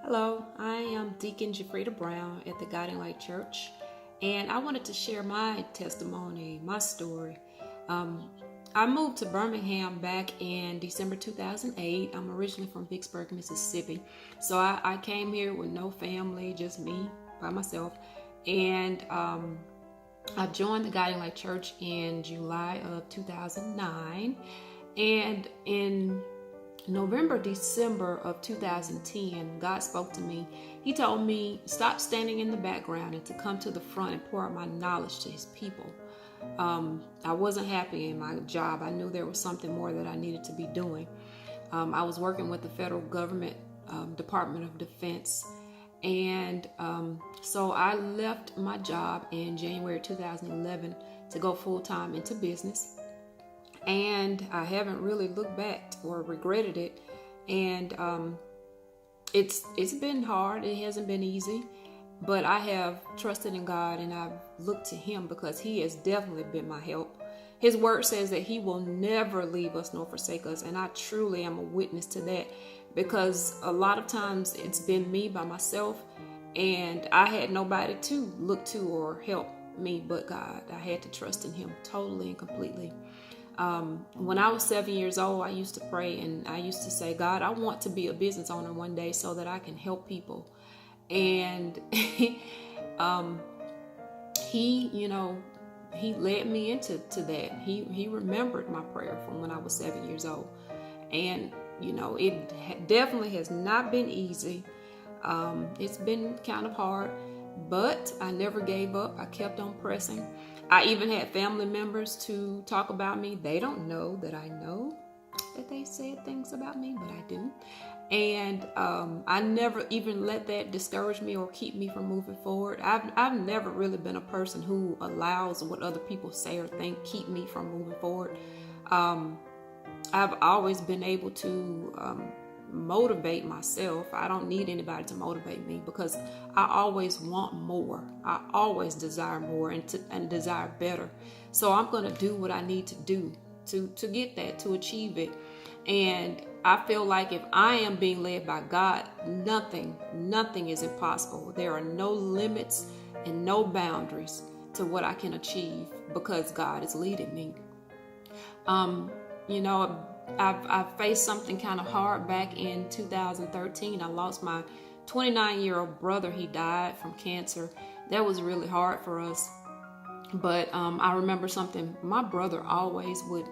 Hello, I am Deacon Jefreda Brown at the Guiding Light Church, and I wanted to share my testimony, my story. I moved to Birmingham back in December 2008. I'm originally from Vicksburg, Mississippi, so I came here with no family, just me by myself, and I joined the Guiding Light Church in July of 2009, and in November, December of 2010, God spoke to me. He told me, stop standing in the background and to come to the front and pour out my knowledge to his people. I wasn't happy in my job. I knew there was something more that I needed to be doing. I was working with the federal government, Department of Defense. And so I left my job in January 2011 to go full-time into business. And I haven't really looked back or regretted it. And it's been hard. It hasn't been easy. But I have trusted in God and I've looked to him because he has definitely been my help. His word says that he will never leave us nor forsake us. And I truly am a witness to that, because a lot of times it's been me by myself and I had nobody to look to or help me but God. I had to trust in him totally and completely. When I was 7 years old, I used to pray and I used to say, God, I want to be a business owner one day so that I can help people. And he led me into that. He remembered my prayer from when I was 7 years old. And, it definitely has not been easy. It's been kind of hard, but I never gave up. I kept on pressing. I even had family members to talk about me. They don't know that I know that they said things about me, but I do. And I never even let that discourage me or keep me from moving forward. I've never really been a person who allows what other people say or think keep me from moving forward. I've always been able to motivate myself. I don't need anybody to motivate me because I always want more. I always desire more and desire better. So I'm going to do what I need to do to get that, to achieve it. And I feel like if I am being led by God, nothing is impossible. There are no limits and no boundaries to what I can achieve because God is leading me. I've faced something kind of hard back in 2013. I lost my 29-year-old brother. He died from cancer. That was really hard for us. But I remember something. My brother always would,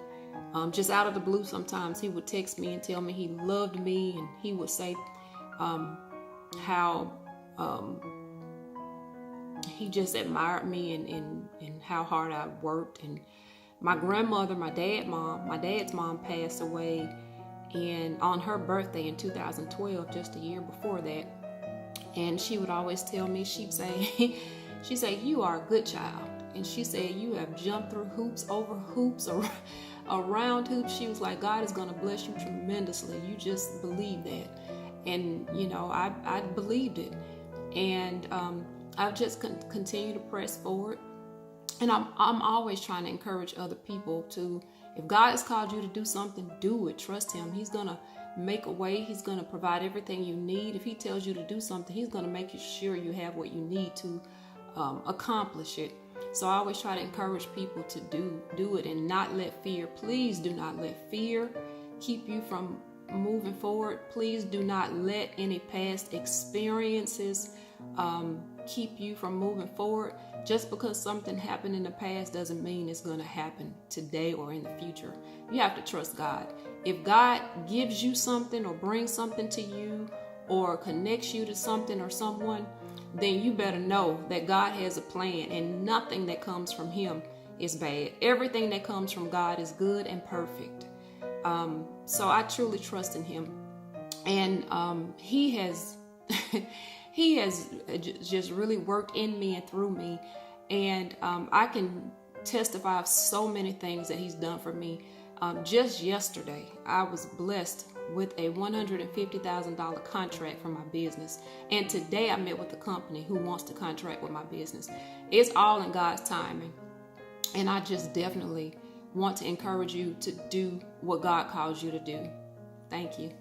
just out of the blue sometimes, he would text me and tell me he loved me. And he would say how he just admired me and how hard I worked. And my grandmother, my dad's mom passed away on her birthday in 2012, just a year before that. And she would always tell me, she'd say, you are a good child. And she said, you have jumped through hoops, over hoops, or around hoops. She was like, God is going to bless you tremendously. You just believe that. And, I believed it. And I've just continued to press forward. And I'm always trying to encourage other people to, if God has called you to do something, do it. Trust him. He's going to make a way. He's going to provide everything you need. If he tells you to do something, he's going to make sure you have what you need to accomplish it. So I always try to encourage people to do it and not let fear. Please do not let fear keep you from moving forward. Please do not let any past experiences keep you from moving forward. Just because something happened in the past doesn't mean it's going to happen today or in the future. You have to trust God. If God gives you something or brings something to you or connects you to something or someone, then you better know that God has a plan and nothing that comes from him is bad. Everything that comes from God is good and perfect. So I truly trust in him. And he has just really worked in me and through me. And I can testify of so many things that he's done for me. Just yesterday, I was blessed with a $150,000 contract for my business. And today I met with a company who wants to contract with my business. It's all in God's timing. And I just definitely want to encourage you to do what God calls you to do. Thank you.